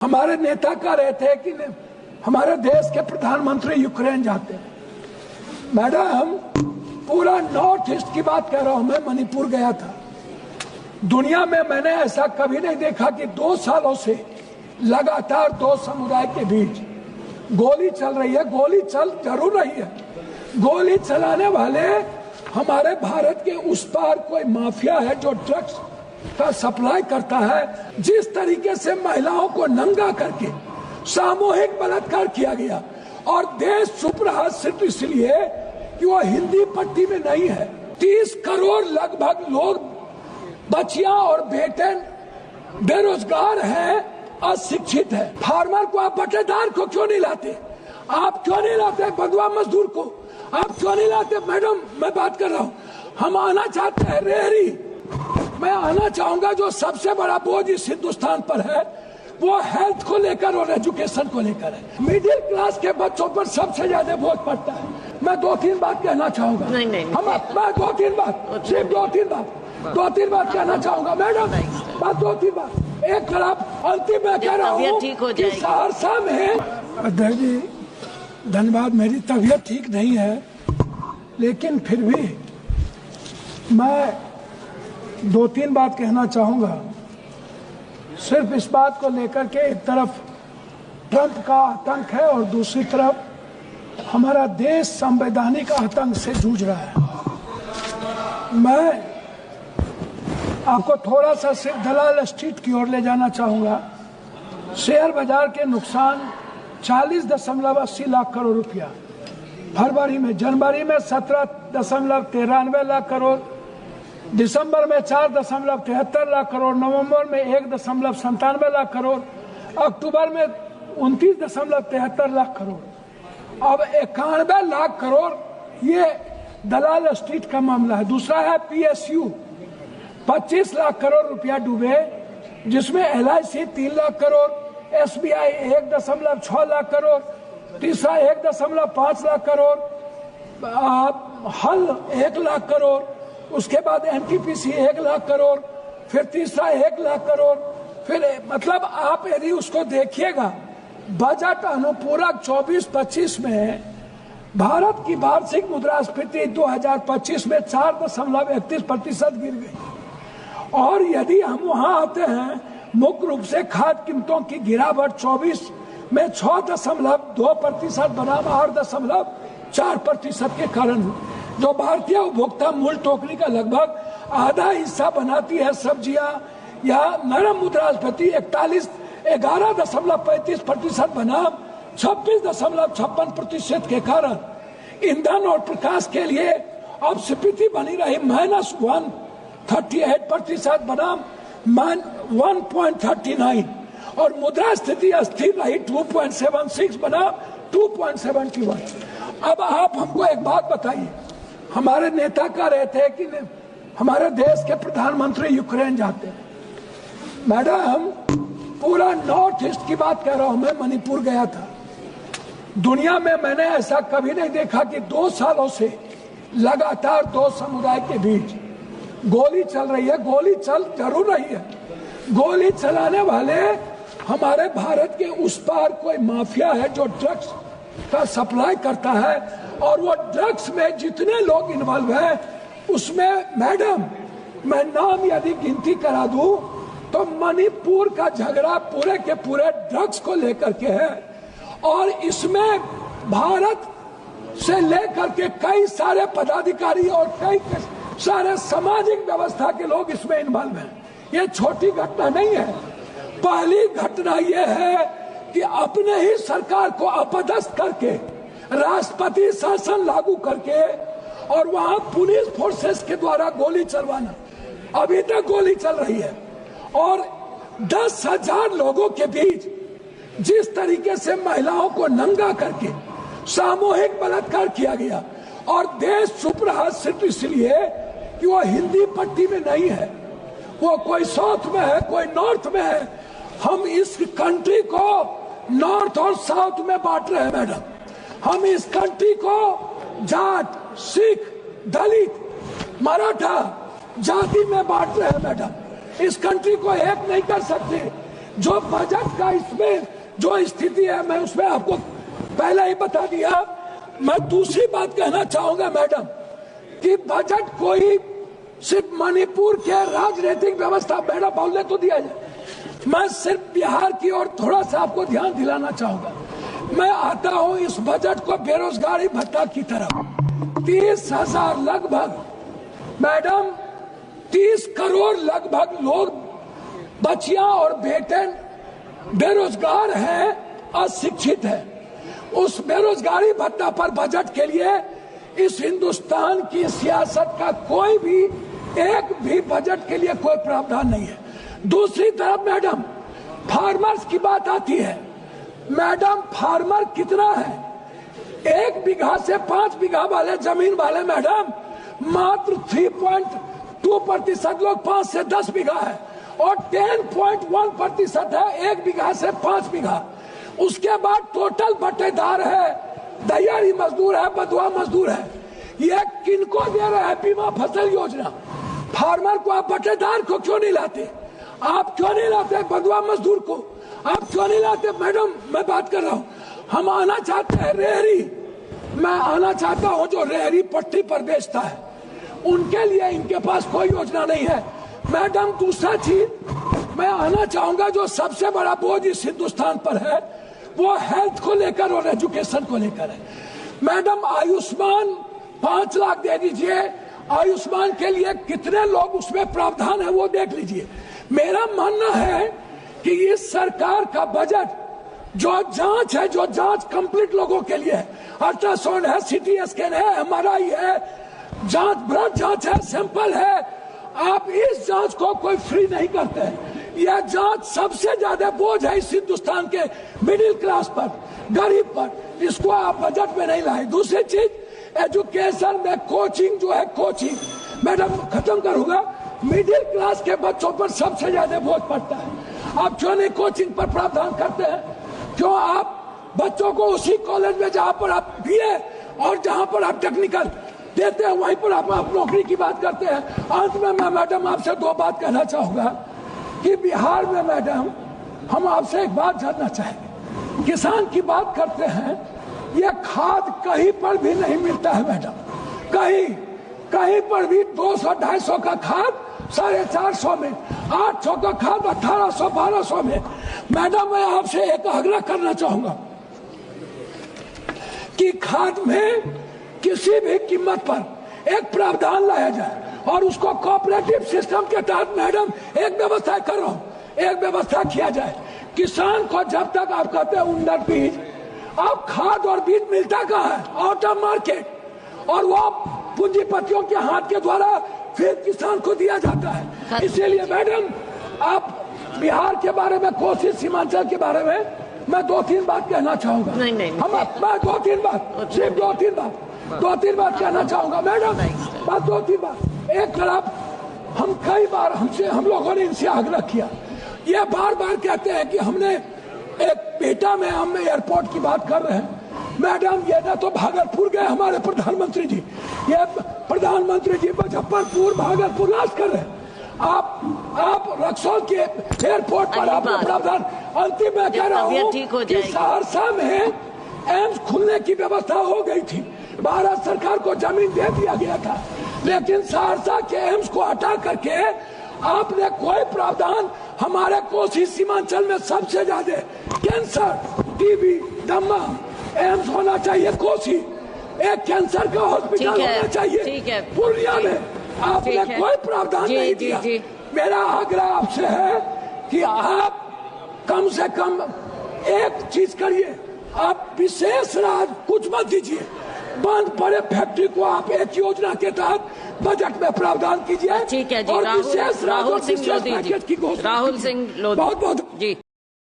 हमारे नेता कह रहे थे कि हमारे देश के प्रधानमंत्री यूक्रेन जाते हैं। मैडम, पूरा नॉर्थ ईस्ट की बात कह रहा हूं, मैं मणिपुर गया था। दुनिया में मैंने ऐसा कभी नहीं देखा कि 2 सालों से लगातार 2 समुदाय के बीच गोली चल रही है। गोली चल जरूर रही है। गोली चलाने वाले हमारे भारत के उस पार कोई माफिया है जो ड्रग्स का सप्लाई करता है। जिस तरीके से महिलाओं को नंगा करके सामूहिक बलात्कार किया गया और देश चुप रहा सिर्फ इसलिए कि वो हिंदी पट्टी में नहीं है। 30 करोड़ लगभग लोग, बच्चियां और बेटे बेरोजगार हैं, अशिक्षित है। फार्मर को आप बटेदार को क्यों नहीं लाते? आप क्यों नहीं लाते बंधुआ मजदूर को? आप क्यों नहीं लाते? मैडम, मैं बात कर रहा हूँ। हम आना चाहते हैं रेहरी। मैं आना चाहूंगा। जो सबसे बड़ा बोझ इस हिंदुस्तान पर है वो हेल्थ को लेकर और एजुकेशन को लेकर है। मिडिल क्लास के बच्चों पर सबसे ज्यादा बोझ पड़ता है। मैं 2-3 बात कहना चाहूंगा। नहीं। मैं 2-3 बात, सिर्फ 2-3 बात कहना चाहूंगा। मैडम, बात 2-3 बात। एक तरफ अंतिम मैं कह रहा हूँ कि सहरसा में, अध्यक्ष जी धन्यवाद, मेरी तबीयत ठीक नहीं है, लेकिन फिर भी मैं 2-3 बात कहना चाहूंगा। सिर्फ इस बात को लेकर के एक तरफ ट्रंप का आतंक है और दूसरी तरफ हमारा देश संवैधानिक आतंक से जूझ रहा है। मैं आपको थोड़ा सा सिर्फ दलाल स्ट्रीट की ओर ले जाना चाहूंगा। शेयर बाजार के नुकसान 40.80 लाख करोड़ रुपया फरवरी में, जनवरी में 17.93 लाख करोड़, दिसंबर में 4.73 लाख करोड़, नवंबर में 1.97 लाख करोड़, अक्टूबर में 29.73 लाख करोड़, अब 91 लाख करोड़। ये दलाल स्ट्रीट का मामला है। दूसरा है PSU, 25 लाख करोड़ रुपया डूबे, जिसमें LIC 3 लाख करोड़, SBI 1.6 लाख करोड़, तीसरा 1.5 लाख करोड़, हल 1 लाख करोड़, उसके बाद NTPC 1 लाख करोड़, फिर तीसरा 1 लाख करोड़। फिर मतलब आप यदि उसको देखिएगा, बजट अनुपूरक 24-25 में भारत की वार्षिक मुद्रास्फीति 2025 में 4.31% गिर गई। और यदि हम वहां आते हैं, मुख्य रूप से खाद्य कीमतों की गिरावट 24 में 6.2% बनाम 8.4% के कारण, जो भारतीय उपभोक्ता मूल टोकरी का लगभग आधा हिस्सा बनाती है सब्जियां, या नरम मुद्रास्फीति 11.35% बनाम 26.56% के कारण ईंधन और प्रकाश के लिए अब स्फीति बनी रही -138% बनाम 1.39, और मुद्रा स्थिति अस्थिर रही 2.76 बनाम 2.71। अब आप हमको एक बात बताइए। हमारे नेता कह रहे थे कि हमारे देश के प्रधानमंत्री यूक्रेन जाते हैं। मैडम, पूरा नॉर्थ ईस्ट की बात कह रहा हूं, मैं मणिपुर गया था। दुनिया में मैंने ऐसा कभी नहीं देखा कि 2 सालों से लगातार 2 समुदाय के बीच गोली चल रही है। गोली चल जरूर रही है। गोली चलाने वाले हमारे भारत के उस पार कोई माफिया है जो ड्रग्स का सप्लाई करता है, और वो ड्रग्स में जितने लोग इन्वॉल्व हैं उसमें, मैडम, मैं नाम यदि गिनती करा दूं तो मणिपुर का झगड़ा पूरे के पूरे ड्रग्स को लेकर के है। और इसमें भारत से लेकर के कई सारे पदाधिकारी और कई सारे सामाजिक व्यवस्था के लोग इसमें इन्वॉल्व हैं। ये छोटी घटना नहीं है। पहली घटना यह है कि अपने ही सरकार को अपदस्थ करके, राष्ट्रपति शासन लागू करके और वहां पुलिस फोर्सेस के द्वारा गोली चलवाना, अभी तक गोली चल रही है। और 10,000 लोगों के बीच जिस तरीके से महिलाओं को नंगा करके सामूहिक बलात्कार किया गया और देश चुप रहा सिर्फ इसलिए कि वो हिंदी पट्टी में नहीं है, वो कोई साउथ में है, कोई नॉर्थ में है। हम इस कंट्री को नॉर्थ और साउथ में बांट रहे हैं। मैडम, हम इस कंट्री को जाट, सिख, दलित, मराठा जाति में बांट रहे हैं। मैडम, इस कंट्री को एक नहीं कर सकते। जो बजट का इसमें जो स्थिति है मैं उसमें आपको पहले ही बता दिया। मैं दूसरी बात कहना चाहूंगा मैडम कि बजट कोई सिर्फ मणिपुर के राजनीतिक व्यवस्था, मैडम बोलने तो दिया जाए, मैं सिर्फ बिहार की ओर थोड़ा सा आपको ध्यान दिलाना चाहूंगा। मैं आता हूं इस बजट को बेरोजगारी भत्ता की तरफ 30,000 लगभग मैडम 30 करोड़ लगभग लोग बच्चियां और बेटे बेरोजगार हैं, अशिक्षित हैं। उस बेरोजगारी भत्ता पर बजट के लिए इस हिंदुस्तान की सियासत का कोई भी एक भी बजट के लिए कोई प्रावधान नहीं है। दूसरी तरफ मैडम फार्मर्स की बात आती है। मैडम फार्मर कितना है? 1 बीघा से 5 बीघा वाले जमीन वाले मैडम मात्र 3.2% लोग 5 से 10 बीघा है और 10.1% है 1 बीघा से 5 बीघा। उसके बाद टोटल बटेदार है, दहाड़ी मजदूर है, बंधुआ मजदूर है। ये किनको दे रहे हैं बीमा फसल योजना? फार्मर को आप बटेदार को क्यों नहीं लाते? आप क्यों नहीं लाते बंधुआ मजदूर को? आप क्यों नहीं लाते? मैडम मैं बात कर रहा हूँ, हम आना चाहते हैं रेहरी, मैं आना चाहता हूँ जो रेहरी पट्टी पर बेचता है उनके लिए इनके पास कोई योजना नहीं है। मैडम दूसरा चीज मैं आना चाहूंगा, जो सबसे बड़ा बोझ इस हिंदुस्तान पर है वो हेल्थ को लेकर और एजुकेशन को लेकर है। मैडम आयुष्मान 5 लाख दे दीजिए, आयुष्मान के लिए कितने लोग उसमें प्रावधान है वो देख लीजिए। मेरा मानना है कि इस सरकार का बजट जो जांच है, जो जांच कंप्लीट लोगों के लिए है, अल्ट्रासाउंड है, सीटी स्कैन है, एमआरआई है, जांच ब्लड जांच है, सैंपल है, आप इस जांच को कोई फ्री नहीं करते हैं। यह जांच सबसे ज्यादा बोझ है इस हिंदुस्तान के मिडिल क्लास पर, गरीब पर, इसको आप बजट में नहीं लाए। दूसरी चीज एजुकेशन में कोचिंग जो है, कोचिंग मैडम खत्म करूंगा, मिडिल क्लास के बच्चों पर सबसे ज्यादा बोझ पड़ता है। आप क्यों नहीं कोचिंग पर प्रावधान करते हैं? क्यों आप बच्चों को उसी कॉलेज में जहां पर आप बीए और जहां पर आप टेक्निकल देते हैं वहीं पर आप नौकरी की बात करते हैं? अंत में मैं मैडम आपसे 2 बात कहना चाहूंगा कि बिहार में मैडम हम आपसे एक बात जानना चाहेंगे। किसान की बात करते हैं, ये खाद कहीं पर भी नहीं मिलता है मैडम, कहीं पर भी 200-250 का खाद 450 में, 800 का खाद 1800-1200 में। मैडम मैं आपसे एक आग्रह करना चाहूंगा कि खाद में किसी भी कीमत पर एक प्रावधान लाया जाए और उसको कोऑपरेटिव सिस्टम के तहत मैडम एक व्यवस्था कर रहा हूं, एक व्यवस्था किया जाए। किसान को जब तक आप कहते हैं उन्नत बीज, अब खाद और बीज मिलता कहाँ है? आउट ऑफ मार्केट, और वो पूंजीपतियों के हाथ के द्वारा फिर किसान को दिया जाता है। इसीलिए मैडम आप बिहार के बारे में, कोसी सीमांचल के बारे में मैं 2-3 बात कहना चाहूंगा। नहीं। मैं 2-3 बात, सिर्फ 2-3 बात कहना चाहूंगा मैडम, बस 2-3 बात। एक तरफ हम कई बार हम लोगों ने इनसे आग्रह किया, ये बार बार कहते हैं कि हमने एक पेटा में हम एयरपोर्ट की बात कर रहे हैं। मैडम ये ना तो भागलपुर गए हमारे प्रधानमंत्री जी, ये प्रधानमंत्री जी मुजफ्फरपुर भागलपुर राज कर रहे हैं। आप रक्सौल के एयरपोर्ट पर आपने प्रावधान, अंतिम में कह रहा हूँ कि सहरसा में एम्स खुलने की व्यवस्था हो गई थी, भारत सरकार को जमीन दे दिया गया था, लेकिन सहरसा के एम्स को हटा करके आपने कोई प्रावधान, हमारे कोसी सीमांचल में सबसे ज्यादा कैंसर, टीबी, दमा एम्स होना चाहिए, कोसी एक कैंसर का हॉस्पिटल होना चाहिए पूर्णिया में, आपने कोई प्रावधान नहीं दिया। मेरा आग्रह आपसे है कि आप कम से कम एक चीज करिए, आप विशेष राज कुछ मत दीजिए, बंद पड़े फैक्ट्री को आप एक योजना के तहत बजट में प्रावधान कीजिए। ठीक है जी, और विशेष राहुल सिंह लोधी की घोषणा, राहुल सिंह लोधी, बहुत बहुत जी।